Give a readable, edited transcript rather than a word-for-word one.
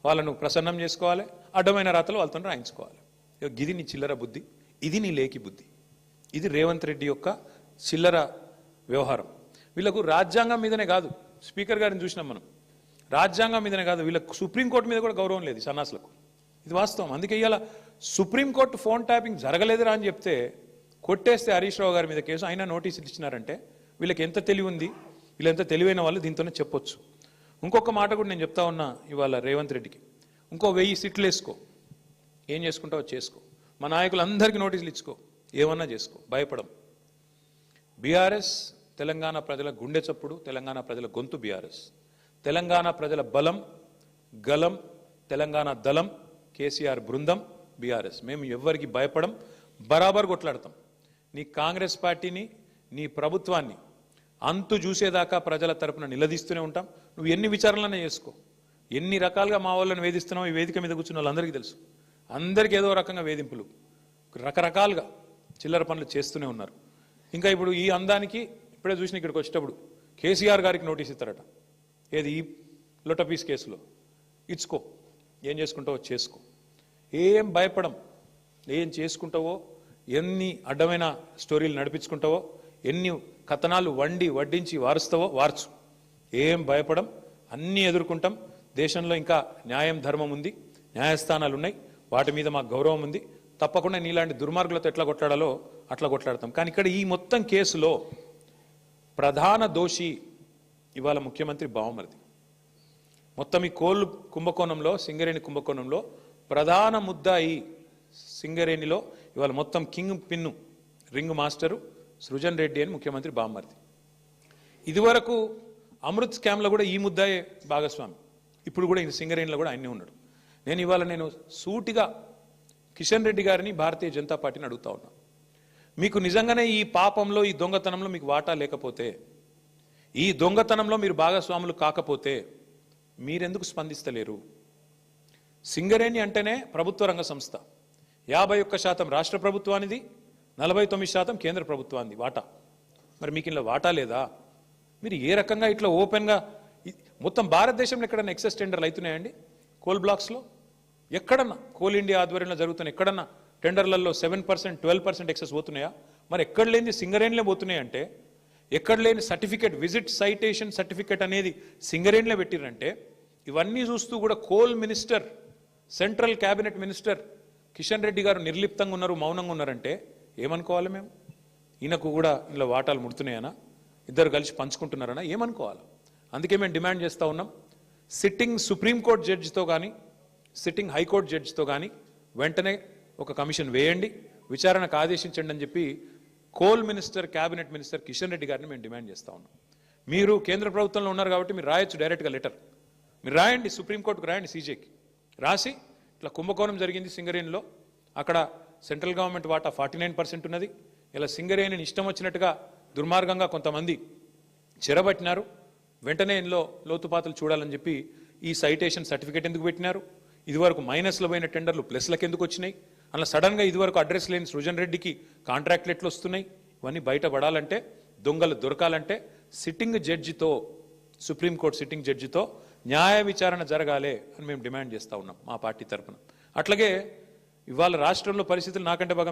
వాళ్ళను ప్రసన్నం చేసుకోవాలి, అడ్డమైన రాతలు వాళ్ళతో రాయించుకోవాలి. గిది నీ చిల్లర బుద్ధి, ఇది నీ లేకి బుద్ధి. ఇది రేవంత్ రెడ్డి యొక్క చిల్లర వ్యవహారం. వీళ్ళకు రాజ్యాంగం మీదనే కాదు, స్పీకర్ గారిని చూసినాం మనం, రాజ్యాంగం మీదనే కాదు, వీళ్ళకు సుప్రీంకోర్టు మీద కూడా గౌరవం లేదు సన్నాసులకు. ఇది వాస్తవం. అందుకే ఇవాళ సుప్రీంకోర్టు ఫోన్ ట్యాపింగ్ జరగలేదురా అని చెప్తే కొట్టేస్తే హరీష్ రావు గారి మీద కేసు, అయినా నోటీసులు ఇచ్చినారంటే వీళ్ళకి ఎంత తెలివి ఉంది, వీళ్ళు ఎంత తెలివైన వాళ్ళు దీంతోనే చెప్పొచ్చు. ఇంకొక మాట కూడా నేను చెప్తా ఉన్నా ఇవాళ రేవంత్ రెడ్డికి, ఇంకో 1000 సీట్లు వేసుకో, ఏం చేసుకుంటావో చేసుకో, మా నాయకులందరికీ నోటీసులు ఇచ్చుకో, ఏమన్నా చేసుకో, భయపడం. బీఆర్ఎస్ తెలంగాణ ప్రజల గుండె చప్పుడు, తెలంగాణ ప్రజల గొంతు బీఆర్ఎస్, తెలంగాణ ప్రజల బలం గలం, తెలంగాణ దళం కేసీఆర్ బృందం బీఆర్ఎస్. మేము ఎవ్వరికి భయపడం, బరాబర్ కొట్లాడతాం. నీ కాంగ్రెస్ పార్టీని, నీ ప్రభుత్వాన్ని అంతు చూసేదాకా ప్రజల తరపున నిలదీస్తూనే ఉంటాం. నువ్వు ఎన్ని విచారణలనే చేసుకో, ఎన్ని రకాలుగా మా వాళ్ళని వేధిస్తున్నావు, ఈ వేదిక మీద కూర్చున్న వాళ్ళందరికీ తెలుసు. అందరికీ ఏదో రకంగా వేధింపులు, రకరకాలుగా చిల్లర పనులు చేస్తూనే ఉన్నారు. ఇంకా ఇప్పుడు ఈ అందానికి ఇప్పుడే చూసిన ఇక్కడికి వచ్చేటప్పుడు కేసీఆర్ గారికి నోటీస్ ఇస్తారట, ఏది ఈ లొటపీస్ కేసులో. ఇచ్చుకో, ఏం చేసుకుంటావో చేసుకో, ఏం భయపడం. ఏం చేసుకుంటావో, ఎన్ని అడ్డమైన స్టోరీలు నడిపించుకుంటావో, ఎన్ని కథనాలు వడ్డించి వారుస్తావో వార్చు, ఏం భయపడం. అన్నీ ఎదుర్కొంటాం. దేశంలో ఇంకా న్యాయం ధర్మం ఉంది, న్యాయస్థానాలు ఉన్నాయి, వాటి మీద మాకు గౌరవం ఉంది. తప్పకుండా నీలాంటి దుర్మార్గులతో ఎట్లా కొట్లాడాలో అట్లా కొట్లాడతాం. కానీ ఇక్కడ ఈ మొత్తం కేసులో ప్రధాన దోషి ఇవాళ ముఖ్యమంత్రి బావమరిది. మొత్తం ఈ కోళ్ళు కుంభకోణంలో, సింగరేణి కుంభకోణంలో ప్రధాన ముద్దాయి సింగరేణిలో ఇవాళ మొత్తం king pin, ring master Srujan Reddy అని ముఖ్యమంత్రి బావమరిది. ఇదివరకు అమృత్ స్కామ్లో కూడా ఈ ముద్దాయే భాగస్వామి, ఇప్పుడు కూడా ఈ సింగరేణిలో కూడా ఆయనే ఉన్నాడు. నేను సూటిగా కిషన్ రెడ్డి గారిని, భారతీయ జనతా పార్టీని అడుగుతా ఉన్నా, మీకు నిజంగానే ఈ పాపంలో, ఈ దొంగతనంలో మీకు వాటా లేకపోతే, ఈ దొంగతనంలో మీరు భాగస్వాములు కాకపోతే మీరెందుకు స్పందిస్తలేరు? సింగరేణి అంటేనే ప్రభుత్వ రంగ సంస్థ, 51% రాష్ట్ర ప్రభుత్వానిది, 49% కేంద్ర ప్రభుత్వానికి వాటా. మరి మీకు ఇలా వాటా లేదా? మీరు ఏ రకంగా ఇట్లా ఓపెన్గా మొత్తం భారతదేశంలో ఎక్కడన్నా ఎక్సెస్ టెండర్లు అవుతున్నాయండి? కోల్ బ్లాక్స్లో ఎక్కడన్నా, కోల్ ఇండియా ఆధ్వర్యంలో జరుగుతున్న ఎక్కడన్నా టెండర్లలో 7%, 12% ఎక్సెస్ పోతున్నాయా? మరి ఎక్కడ లేని సింగరేణిలే పోతున్నాయంటే, ఎక్కడ లేని సర్టిఫికేట్, విజిట్ సైటేషన్ సర్టిఫికేట్ అనేది సింగరేణిలో పెట్టిరంటే, ఇవన్నీ చూస్తూ కూడా coal minister, central cabinet minister Kishan Reddy గారు నిర్లిప్తంగా ఉన్నారు, మౌనంగా ఉన్నారంటే ఏమనుకోవాలి మేము? ఈయనకు కూడా ఇలా వాటాలు ముడుతున్నాయనా, ఇద్దరు కలిసి పంచుకుంటున్నారనా, ఏమనుకోవాలి? అందుకే మేము డిమాండ్ చేస్తూ ఉన్నాం, సిట్టింగ్ సుప్రీంకోర్టు జడ్జితో కానీ, సిట్టింగ్ హైకోర్టు జడ్జితో కానీ వెంటనే ఒక కమిషన్ వేయండి, విచారణకు ఆదేశించండి అని చెప్పి coal minister, cabinet minister Kishan Reddy గారిని మేము డిమాండ్ చేస్తూ ఉన్నాం. మీరు కేంద్ర ప్రభుత్వంలో ఉన్నారు కాబట్టి మీరు రాయొచ్చు డైరెక్ట్గా లెటర్, మీరు రాయండి, సుప్రీంకోర్టుకు రాయండి, సీజేకి రాసి ఇట్లా కుంభకోణం జరిగింది సింగరేణిలో, అక్కడ సెంట్రల్ గవర్నమెంట్ వాటా 49% ఉన్నది, ఇలా సింగరేణిని ఇష్టం వచ్చినట్టుగా దుర్మార్గంగా కొంతమంది చెరబట్టినారు, వెంటనే ఇందులో లోతుపాతలు చూడాలని చెప్పి ఈ సైటేషన్ సర్టిఫికేట్ ఎందుకు పెట్టినారు, ఇదివరకు మైనస్లో పోయిన టెండర్లు ప్లస్లకు ఎందుకు వచ్చినాయి, అలా సడన్గా ఇదివరకు అడ్రస్ లేని సృజన్ రెడ్డికి కాంట్రాక్ట్లు ఎట్లు వస్తున్నాయి, ఇవన్నీ బయటపడాలంటే, దొంగలు దొరకాలంటే సిట్టింగ్ జడ్జితో, సుప్రీంకోర్టు సిట్టింగ్ జడ్జితో న్యాయ విచారణ జరగాలి అని మేము డిమాండ్ చేస్తూ ఉన్నాం మా పార్టీ తరఫున. అట్లాగే ఇవాళ రాష్ట్రంలో పరిస్థితులు నాకంటే బాగా